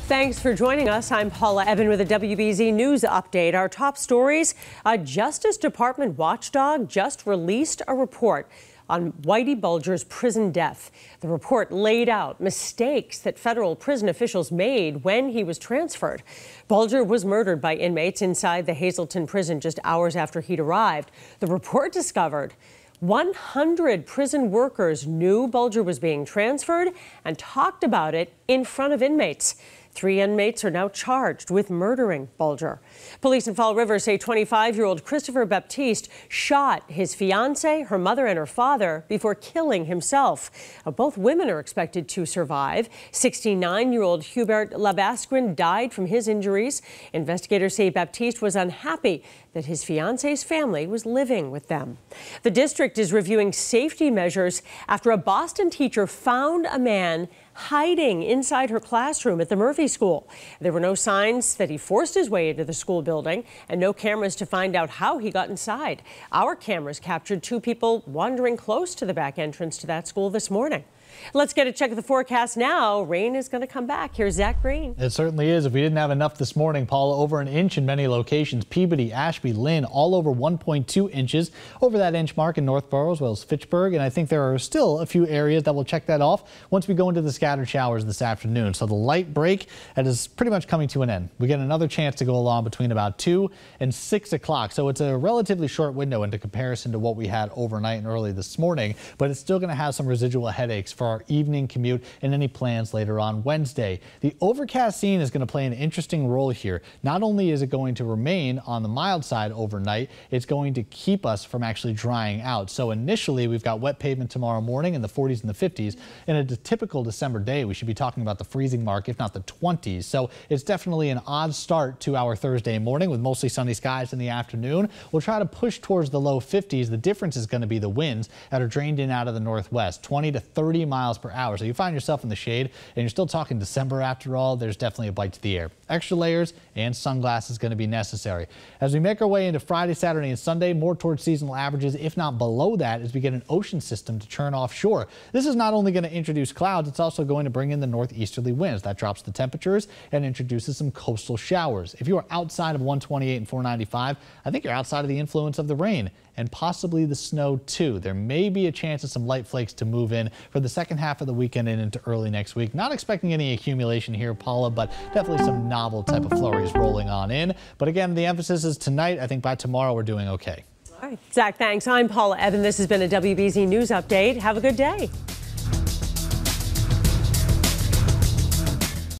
Thanks for joining us. I'm Paula Ebben with a WBZ News update. Our top stories: a Justice Department watchdog just released a report on Whitey Bulger's prison death. The report laid out mistakes that federal prison officials made when he was transferred. Bulger was murdered by inmates inside the Hazleton prison just hours after he'd arrived. The report discovered 100 prison workers knew Bulger was being transferred and talked about it in front of inmates. 3 inmates are now charged with murdering Bulger. Police in Fall River say 25-year-old Christopher Baptiste shot his fiancée, her mother, and her father before killing himself. Both women are expected to survive. 69-year-old Hubert Labasquin died from his injuries. Investigators say Baptiste was unhappy that his fiancée's family was living with them. The district is reviewing safety measures after a Boston teacher found a man hiding inside her classroom at the Murphy School. There were no signs that he forced his way into the school building and no cameras to find out how he got inside. Our cameras captured 2 people wandering close to the back entrance to that school this morning. Let's get a check of the forecast now. Rain is going to come back. Here's Zack. It certainly is. If we didn't have enough this morning, Paula, over an inch in many locations. Peabody, Ashby, Lynn, all over 1.2 inches, over that inch mark in Northborough as well as Fitchburg. And I think there are still a few areas that will check that off once we go into the scattered showers this afternoon. So the light break that is pretty much coming to an end. We get another chance to go along between about 2 and 6 o'clock. So it's a relatively short window into comparison to what we had overnight and early this morning, but it's still going to have some residual headaches for our evening commute and any plans later on Wednesday. The overcast scene is going to play an interesting role here. Not only is it going to remain on the mild side overnight, it's going to keep us from actually drying out. So initially we've got wet pavement tomorrow morning in the 40s and the 50s. In a typical December day, we should be talking about the freezing mark, if not the 20s. So it's definitely an odd start to our Thursday morning with mostly sunny skies in the afternoon. We'll try to push towards the low 50s. The difference is going to be the winds that are drained in out of the northwest, 20 to 30 miles per hour. So you find yourself in the shade and you're still talking December after all. There's definitely a bite to the air. Extra layers and sunglasses going to be necessary. As we make our way into Friday, Saturday, and Sunday, more towards seasonal averages, if not below that, as we get an ocean system to turn offshore. This is not only going to introduce clouds, it's also going to bring in the northeasterly winds. That drops the temperatures and introduces some coastal showers. If you are outside of 128 and 495, I think you're outside of the influence of the rain and possibly the snow too. There may be a chance of some light flakes to move in for the second half of the weekend and into early next week. Not expecting any accumulation here, Paula, but definitely some novel type of flurries rolling on in. But again, the emphasis is tonight. I think by tomorrow we're doing okay. All right, Zack, thanks. I'm Paula Ebben. This has been a WBZ News Update. Have a good day.